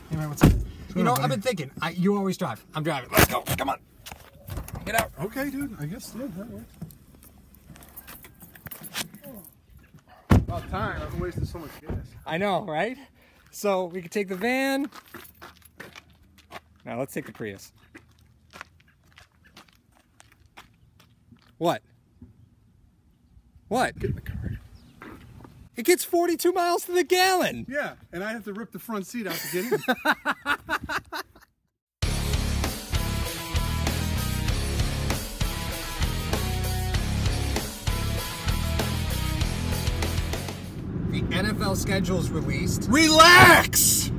Hey man, what's up? You know, I've been thinking. You always drive. I'm driving. Let's go. Come on. Get out. Okay, dude. I guess yeah, that works. About time. I've wasted so much gas. I know, right? So we could take the van. Now let's take the Prius. What? What? Get in the car. It gets 42 miles to the gallon. Yeah, and I have to rip the front seat out to get in. The NFL schedule's released. Relax!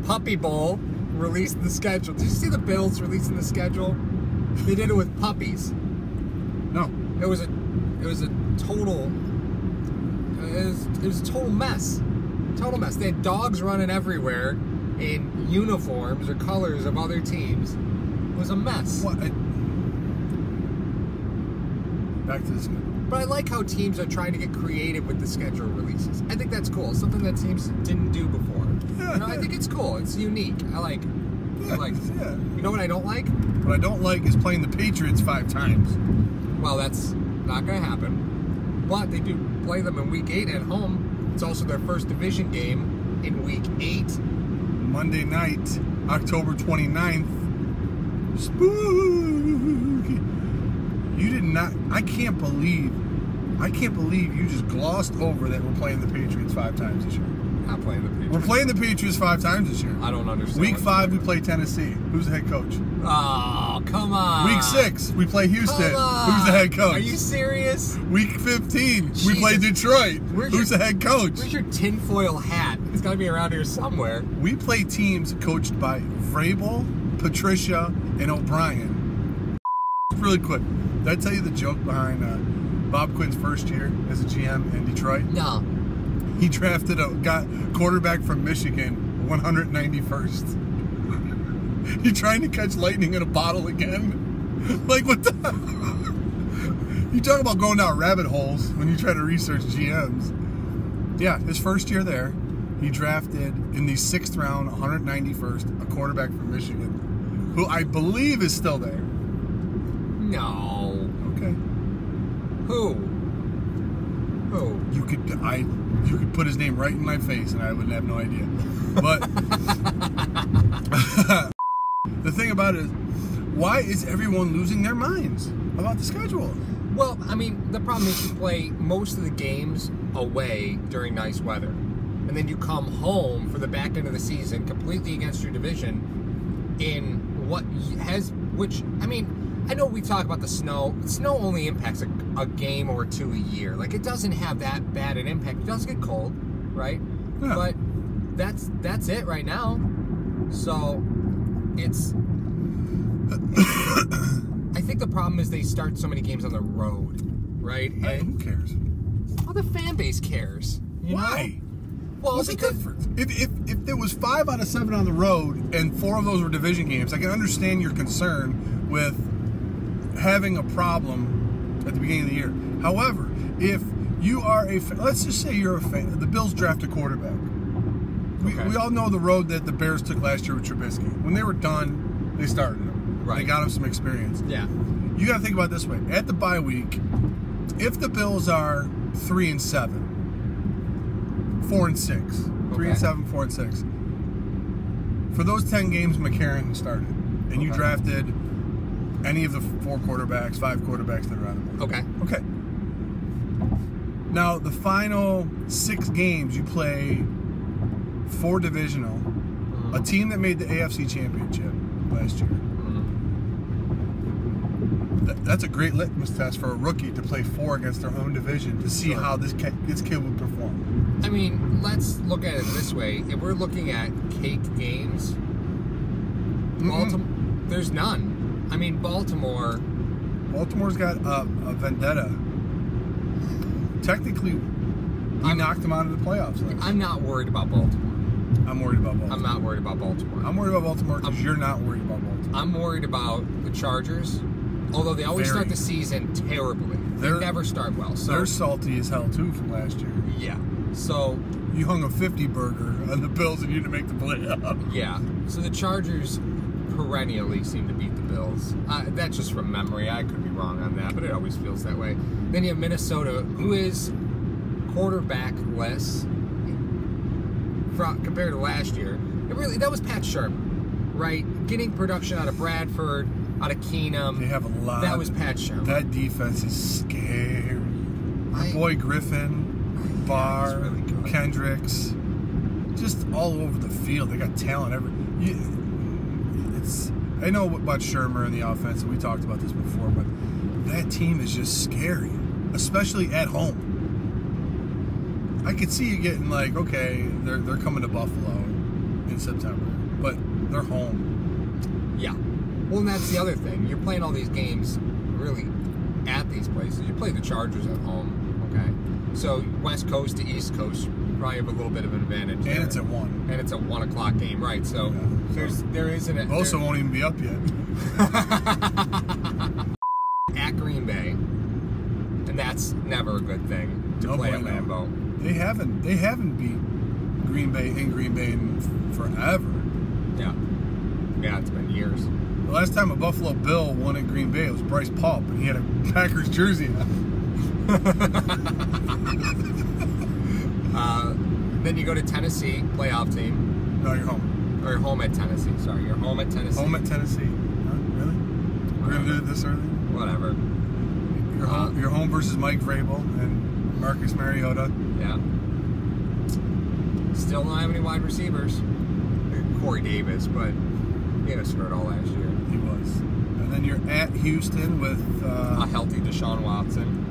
Puppy Bowl released the schedule. Did you see the Bills releasing the schedule? They did it with puppies. No. It was a total mess. Total mess. They had dogs running everywhere in uniforms or colors of other teams. It was a mess. What? Back to the schedule. But I like how teams are trying to get creative with the schedule releases. I think that's cool. Something that teams didn't do before. Yeah, you know, I think it's cool. It's unique. I like it. Yeah. You know what I don't like? What I don't like is playing the Patriots 5 times. Well, that's not going to happen. But they do play them in Week 8 at home. It's also their first division game in Week 8. Monday night, October 29th. Spooky. You did not. I can't believe you just glossed over that we're playing the Patriots 5 times this year. Not playing the Patriots. We're playing the Patriots 5 times this year. I don't understand. Week 5, we play Tennessee. Who's the head coach? Oh, come on. Week 6, we play Houston. Come on. Who's the head coach? Are you serious? Week 15, we play Detroit. Who's the head coach? Where's your tinfoil hat? It's got to be around here somewhere. We play teams coached by Vrabel, Patricia, and O'Brien. Really quick, did I tell you the joke behind Bob Quinn's first year as a GM in Detroit? No. He drafted a quarterback from Michigan, 191st. He trying to catch lightning in a bottle again? Like, what the? You talk about going down rabbit holes when you try to research GMs. Yeah, his first year there, he drafted in the 6th round, 191st, a quarterback from Michigan, who I believe is still there. No. Okay. Who? You could put his name right in my face and I would have no idea. But the thing about it is, why is everyone losing their minds about the schedule? Well, I mean, the problem is you play most of the games away during nice weather. And then you come home for the back end of the season completely against your division in which, I mean, I know we talk about the snow. Snow only impacts a game or 2 a year. Like, it doesn't have that bad an impact. It does get cold, right? Yeah. But that's it right now. So it's I think the problem is they start so many games on the road, right? Hey, who cares? Well, the fan base cares. Why? Well, what's the difference? If there was 5 out of 7 on the road and 4 of those were division games, I can understand your concern with having a problem at the beginning of the year. However, if you are let's just say you're a fan, the Bills draft a quarterback. We all know the road that the Bears took last year with Trubisky. When they were done, they started him. Right. They got him some experience. Yeah. You got to think about it this way. At the bye week, if the Bills are 3-7, 4-6, 3-7, 4-6, for those 10 games McCarron started, and you drafted any of the 4 quarterbacks, 5 quarterbacks that are on the board. Okay. Now, the final 6 games you play 4 divisional, a team that made the AFC Championship last year. That's a great litmus test for a rookie to play 4 against their own division to see how this kid would perform. I mean, let's look at it this way. If we're looking at cake games, Baltimore, there's none. I mean, Baltimore's got a vendetta. Technically, we knocked them out of the playoffs. I'm not worried about Baltimore. I'm worried about Baltimore. I'm not worried about Baltimore. I'm worried about Baltimore because you're not worried about Baltimore. I'm worried about the Chargers, although they always start the season terribly. They never start well. So they're salty as hell, too, from last year. Yeah. So you hung a 50 burger on the Bills and you didn't make the playoff. Yeah. So the Chargers perennially seem to beat the Bills. That's just from memory. I could be wrong on that, but it always feels that way. Then you have Minnesota, who is quarterback-less compared to last year. That was Pat Sherman, right? Getting production out of Bradford, out of Keenum. They have a lot. That was Pat Sherman. That defense is scary. Our boy Griffin, Barr, really Kendricks, just all over the field. They got talent. I know about Shermer and the offense, and we talked about this before, but that team is just scary, especially at home. I could see you getting like, okay, they're coming to Buffalo in September, but they're home. Yeah. Well, and that's the other thing. You're playing all these games really at these places. You play the Chargers at home, okay? So West Coast to East Coast, you probably have a little bit of an advantage. And it's at 1. And it's a 1 o'clock game, right? So there isn't a... Also won't even be up yet. At Green Bay. And that's never a good thing to play at Lambeau. They haven't beat Green Bay in forever. Yeah. Yeah, it's been years. The last time a Buffalo Bill won at Green Bay, it was Bryce Paup, and he had a Packers jersey on. Then you go to Tennessee, playoff team. No, you're home. Or you're home at Tennessee, sorry. You're home at Tennessee. Home at Tennessee. Huh? Really? We're going to do it this early? Whatever. You're home versus Mike Vrabel and Marcus Mariota. Yeah. Still don't have any wide receivers. Corey Davis, but he had us hurt all last year. He was. And then you're at Houston with... a healthy Deshaun Watson.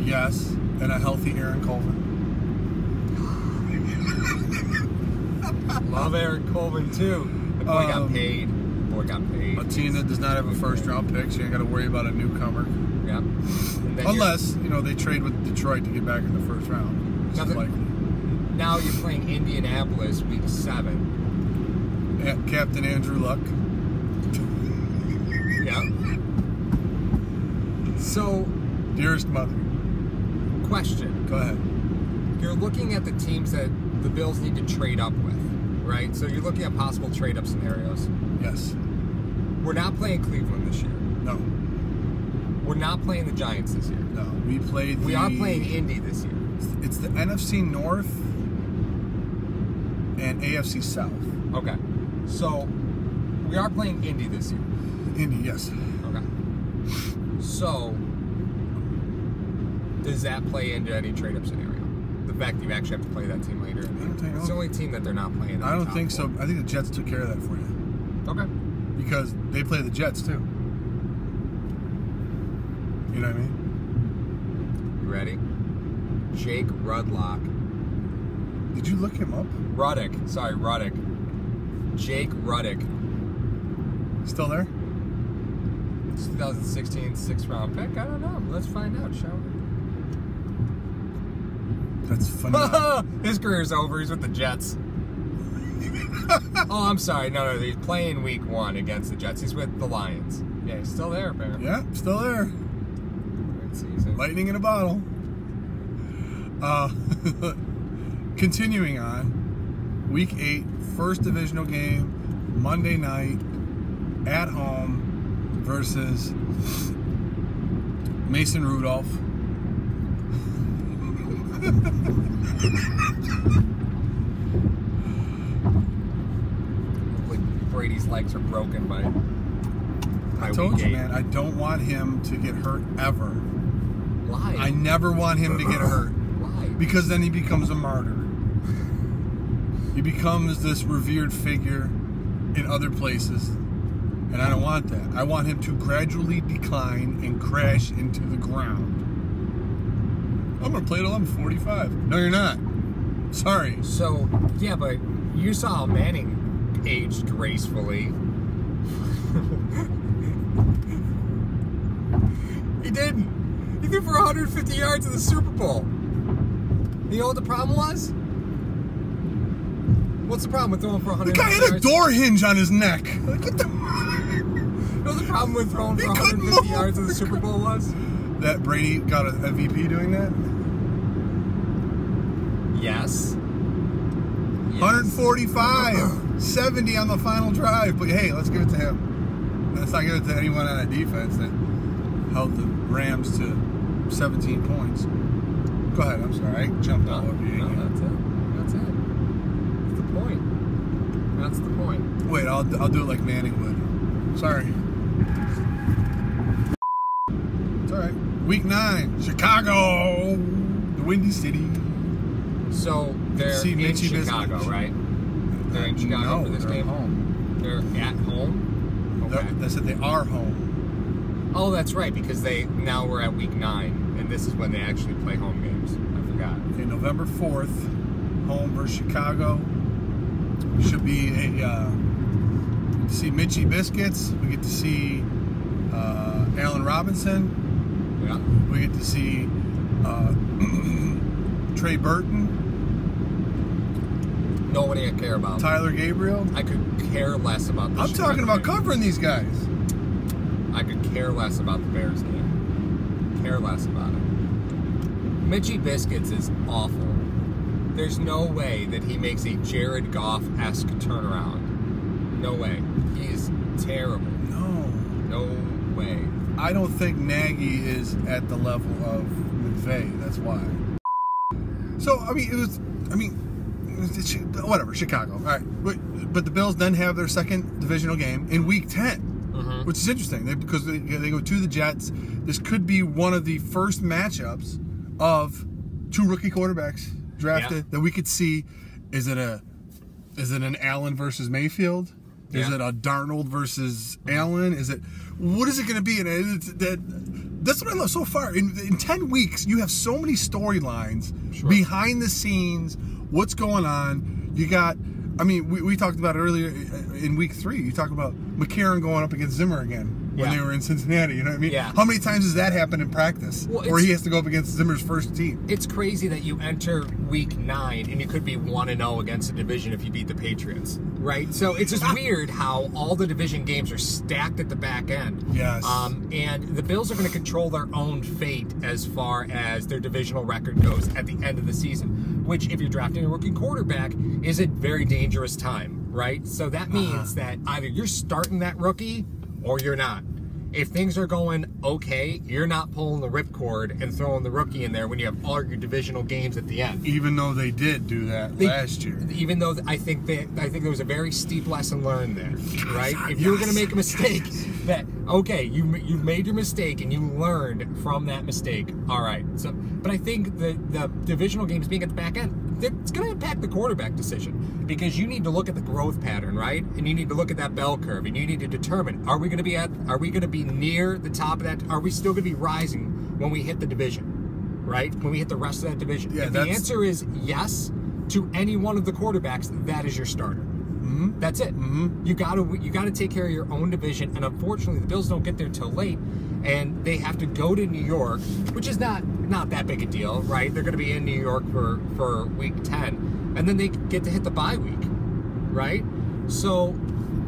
Yes. And a healthy Aaron Colvin. Love Aaron Colvin, too. The boy got paid. A team that does not have a first-round pick, so you ain't got to worry about a newcomer. Yep. Unless, they trade with Detroit to get back in the first round. Which is likely. Now you're playing Indianapolis week 7. At Captain Andrew Luck. Yeah. So... Dearest mother. Question. Go ahead. You're looking at the teams that the Bills need to trade up with, right? So you're looking at possible trade-up scenarios. Yes. We're not playing Cleveland this year. No. We're not playing the Giants this year. No. We are playing Indy this year. It's the NFC North and AFC South. Okay. So, we are playing Indy this year. Indy, yes. Okay. So, does that play into any trade-up scenario? The fact that you actually have to play that team later. It's the only team that they're not playing. I don't think so. I think the Jets took care of that for you. Okay. Because they play the Jets, too. You know what I mean? You ready? Jake Rudlock. Did you look him up? Ruddick. Sorry, Ruddick. Jake Ruddick. Still there? 2016 6th-round pick? I don't know. Let's find out, shall we? That's phenomenal. His career's over. He's with the Jets. Oh, I'm sorry. No, he's playing week 1 against the Jets. He's with the Lions. Yeah, he's still there, apparently. Yeah, still there. Great season. Lightning in a bottle. Continuing on, week 8, first divisional game, Monday night, at home versus Mason Rudolph. Brady's legs are broken by I told you, man, I don't want him to get hurt ever. Why? I never want him to get hurt. Why? Because then he becomes a martyr. He becomes this revered figure in other places. And I don't want that. I want him to gradually decline and crash into the ground. I'm going to play till I'm 45. No, you're not. Sorry. So, yeah, but you saw how Manning aged gracefully. He didn't. He threw for 150 yards in the Super Bowl. You know what the problem was? What's the problem with throwing for 150 yards? The guy had a door hinge on his neck. Like, what the... You know what the problem with throwing for 150 yards in the Super Bowl was? That Brady got an MVP doing that? Yes. 145, 70 on the final drive. But hey, let's give it to him. Let's not give it to anyone on that defense that held the Rams to 17 points. Go ahead. I'm sorry. I jumped all over you. No, that's it. That's it. That's the point. That's the point. Wait, I'll do it like Manning would. Sorry. It's all right. Week 9, Chicago, the Windy City. So they're in Chicago, right? They're in Chicago for this game. Home. They're at home. Okay. They said they are home. Oh, that's right, because now we're at week 9, and this is when they actually play home games. I forgot. Okay, November 4th, home versus Chicago. Should be a get to see Mitchie Biscuits. We get to see Allen Robinson. Yeah. We get to see Trey Burton. Nobody I care about. Tyler Gabriel. I could care less about the I'm talking about covering these guys. I could care less about the Bears game. Care less about it. Mitchie Biscuits is awful. There's no way that he makes a Jared Goff-esque turnaround. No way. He is terrible. No way. I don't think Nagy is at the level of McVay. That's why. So, whatever, Chicago. All right. But the Bills then have their second divisional game in Week 10, which is interesting because they go to the Jets. This could be one of the first matchups of two rookie quarterbacks drafted that we could see. Is it an Allen versus Mayfield? Is it a Darnold versus Allen? What is it going to be? And that's what I love so far. In 10 weeks, you have so many storylines behind the scenes. What's going on? You got, we talked about it earlier in week 3. You talked about McCarron going up against Zimmer again when they were in Cincinnati. You know what I mean? Yeah. How many times has that happened in practice where he has to go up against Zimmer's first team? It's crazy that you enter week 9 and you could be 1-0 against a division if you beat the Patriots, right? So it's just weird how all the division games are stacked at the back end. Yes. And the Bills are going to control their own fate as far as their divisional record goes at the end of the season, which, if you're drafting a rookie quarterback, is a very dangerous time, right? So that means that either you're starting that rookie or you're not. If things are going okay, you're not pulling the ripcord and throwing the rookie in there when you have all your divisional games at the end. Even though they did do that last year. Even though I think there was a very steep lesson learned there, right? If you were going to make a mistake, you've made your mistake and you learned from that mistake. All right. So, but I think the divisional games being at the back end, it's going to impact the quarterback decision because you need to look at the growth pattern, right? And you need to look at that bell curve, and you need to determine: are we going to be near the top of that? Are we still going to be rising when we hit the division, right? When we hit the rest of that division? Yeah, if the answer is yes to any one of the quarterbacks, that is your starter. That's it. You got to take care of your own division, and unfortunately, the Bills don't get there till late, and they have to go to New York, which is not that big a deal, right? They're going to be in New York for week 10, and then they get to hit the bye week, right? So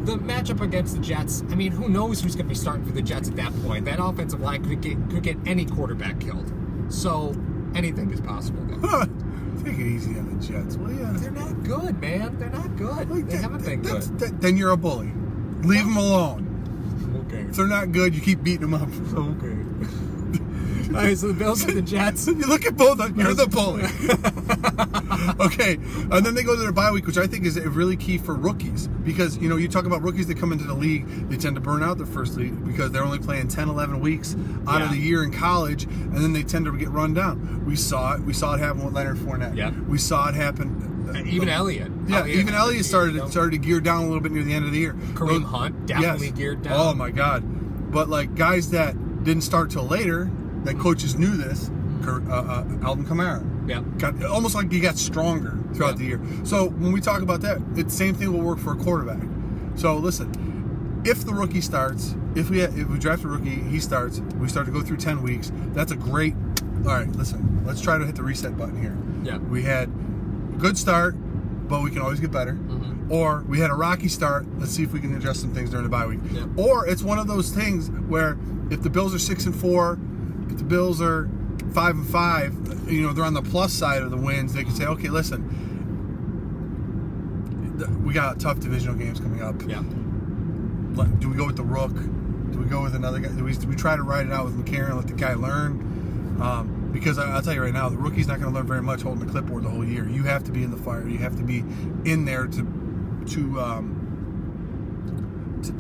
the matchup against the Jets, who knows who's going to be starting for the Jets at that point? That offensive line could get any quarterback killed. So anything is possible there. Take it easy on the Jets, will you? They're not good, man. They're not good. They haven't been good. Then you're a bully. Leave them alone. Okay. If they're not good, you keep beating them up. Okay. All right, so the Bills and the Jets. You look at both. You're the bully. Okay, and then they go to their bye week, which I think is really key for rookies because you talk about rookies that come into the league, they tend to burn out their first league because they're only playing 10, 11 weeks out of the year in college, and then they tend to get run down. We saw it happen with Leonard Fournette. Yeah. We saw it happen. Even Elliott. Yeah, even Elliott started to gear down a little bit near the end of the year. Kareem Hunt definitely geared down. Oh my God! But like guys that didn't start till later, that coaches knew this. Alvin Kamara. Yeah. Almost like he got stronger throughout the year. So when we talk about that, it's the same thing will work for a quarterback. So listen, if the rookie starts, if we draft a rookie, he starts, we start to go through 10 weeks, that's a great, all right, listen, let's try to hit the reset button here. Yeah. We had a good start, but we can always get better. Or we had a rocky start, let's see if we can adjust some things during the bye week. Yeah. Or it's one of those things where if the Bills are 6-4, if the Bills are 5-5, you know, they're on the plus side of the wins. They can say, okay, listen, we got tough divisional games coming up. Yeah. Do we go with the Rook? Do we go with another guy? Do we try to ride it out with McCarron and let the guy learn? Because I'll tell you right now, the rookie's not going to learn very much holding the clipboard the whole year. You have to be in the fire. You have to be in there to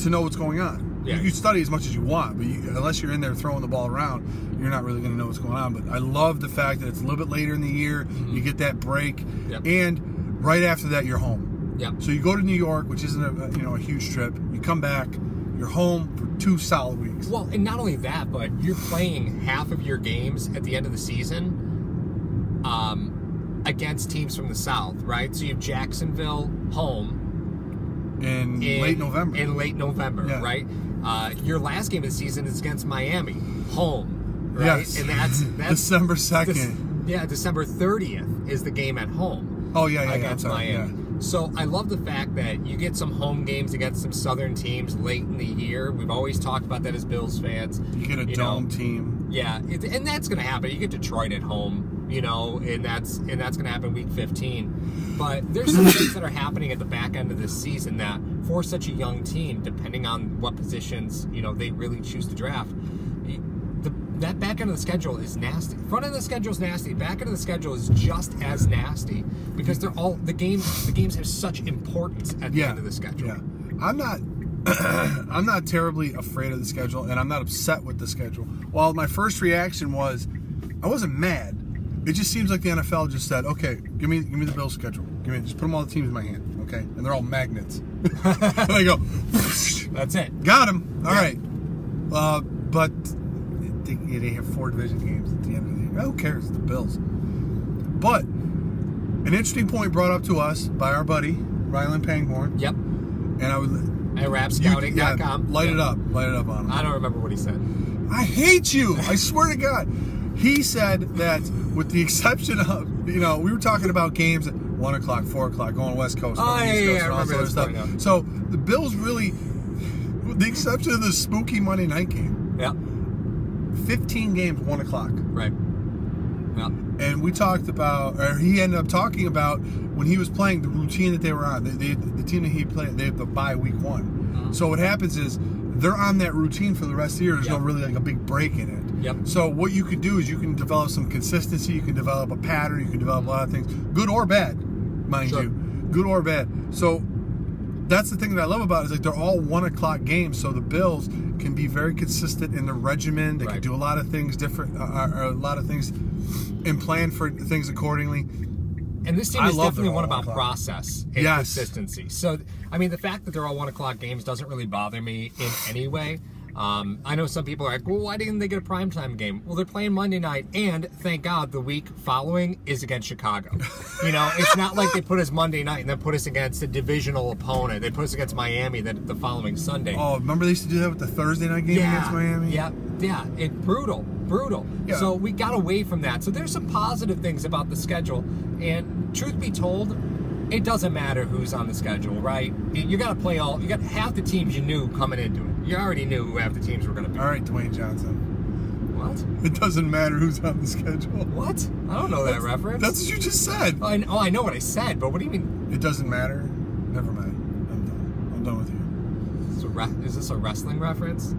know what's going on. Yeah. You can study as much as you want, but unless you're in there throwing the ball around, you're not really going to know what's going on. But I love the fact that it's a little bit later in the year. Mm-hmm. You get that break, Yep. and right after that, you're home. Yep. So you go to New York, which isn't a huge trip. You come back, you're home for 2 solid weeks. Well, and not only that, but you're playing half of your games at the end of the season against teams from the South, right? So you have Jacksonville home in late November. In late November, Yeah. right? Your last game of the season is against Miami, home, right? Yes. And that's December 2nd. December 30th is the game at home. Oh, yeah. Against I'm sorry, Miami. yeah. So I love the fact that you get some home games against some Southern teams late in the year. We've always talked about that as Bills fans. You get a dome team. Yeah, and that's going to happen. You get Detroit at home, you know, and that's going to happen week 15. But there's some things that are happening at the back end of this season that, for such a young team, depending on what positions, you know, they really choose to draft, that back end of the schedule is nasty. Front end of the schedule is nasty. Back end of the schedule is just as nasty because they're all the games have such importance at the end of the schedule. Yeah, I'm not terribly afraid of the schedule, and I'm not upset with the schedule. While my first reaction was, I wasn't mad. It just seems like the NFL just said, okay, give me the Bills schedule. Just put them all the teams in my hand, okay? And they're all magnets. And I go, that's it. Got them. All right. But they have 4 division games at the end of the year. Who cares? It's the Bills. But an interesting point brought up to us by our buddy Rylan Pangborn. Yep. And I was at rapscouting.com. Light it up on him. I don't remember what he said. I hate you. I swear to God. He said that with the exception of, you know, we were talking about games at 1 o'clock, 4 o'clock, going West Coast, going East Coast, I and all remember this stuff. So the Bills really, with the exception of the spooky Monday night game, 15 games, 1 o'clock. Right. Yeah. And we talked about, or he ended up talking about when he was playing the routine that they were on. The team that he played, they have to bye week 1. Uh-huh. So what happens is they're on that routine for the rest of the year. There's no really like a big break in it. Yep. So what you can do is you can develop some consistency. You can develop a pattern. You can develop a lot of things, good or bad, mind you, good or bad. So that's the thing that I love about it, is like they're all 1 o'clock games. So the Bills can be very consistent in the regimen. They can do a lot of things different, a lot of things, and plan for things accordingly. And this team is definitely one about process and consistency. So, I mean, the fact that they're all 1 o'clock games doesn't really bother me in any way. I know some people are like, well, why didn't they get a primetime game? Well, they're playing Monday night, and thank God the week following is against Chicago. You know, it's not like they put us Monday night and then put us against a divisional opponent. They put us against Miami the following Sunday. Oh, remember they used to do that with the Thursday night game against Miami? Yeah, it's brutal. Yeah. So we got away from that. So there's some positive things about the schedule, and truth be told, it doesn't matter who's on the schedule, right? You got to play you got half the teams you knew coming into it. You already knew who half the teams were going to be. All right, Dwayne Johnson. What? It doesn't matter who's on the schedule. What? I don't know that reference. That's what you just said. I know what I said, but what do you mean? It doesn't matter. Never mind. I'm done with you. Is this a wrestling reference?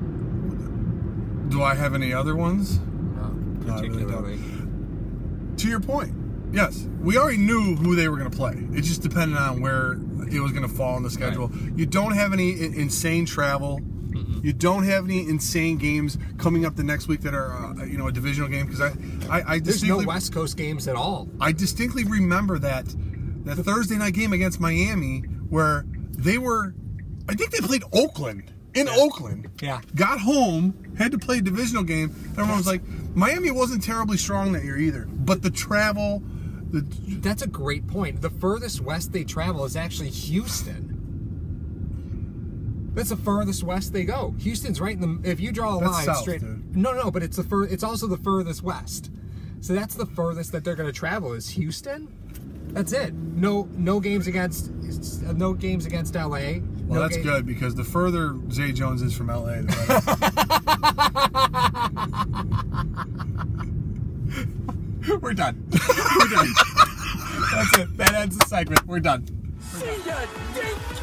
Do I have any other ones? No, particularly. No, I really don't. To your point, yes, we already knew who they were going to play. It just depended on where it was going to fall on the schedule. Right. You don't have any insane travel. Mm-mm. You don't have any insane games coming up the next week that are, a divisional game. Because I there's no West Coast games at all. I distinctly remember that Thursday night game against Miami where they were, I think they played Oakland. In Oakland. Yeah. Got home, had to play a divisional game. Everyone was like, Miami wasn't terribly strong that year either. But the travel... That's a great point. The furthest west they travel is actually Houston. That's the furthest west they go. Houston's right in the... If you draw a line south, straight... Dude. No, but it's also the furthest west. So that's the furthest that they're going to travel is Houston. That's it. No games against LA. Well, that's good because the further Zay Jones is from LA, the better. We're done. We're done. That's it. That ends the segment. We're done. See ya, Dink!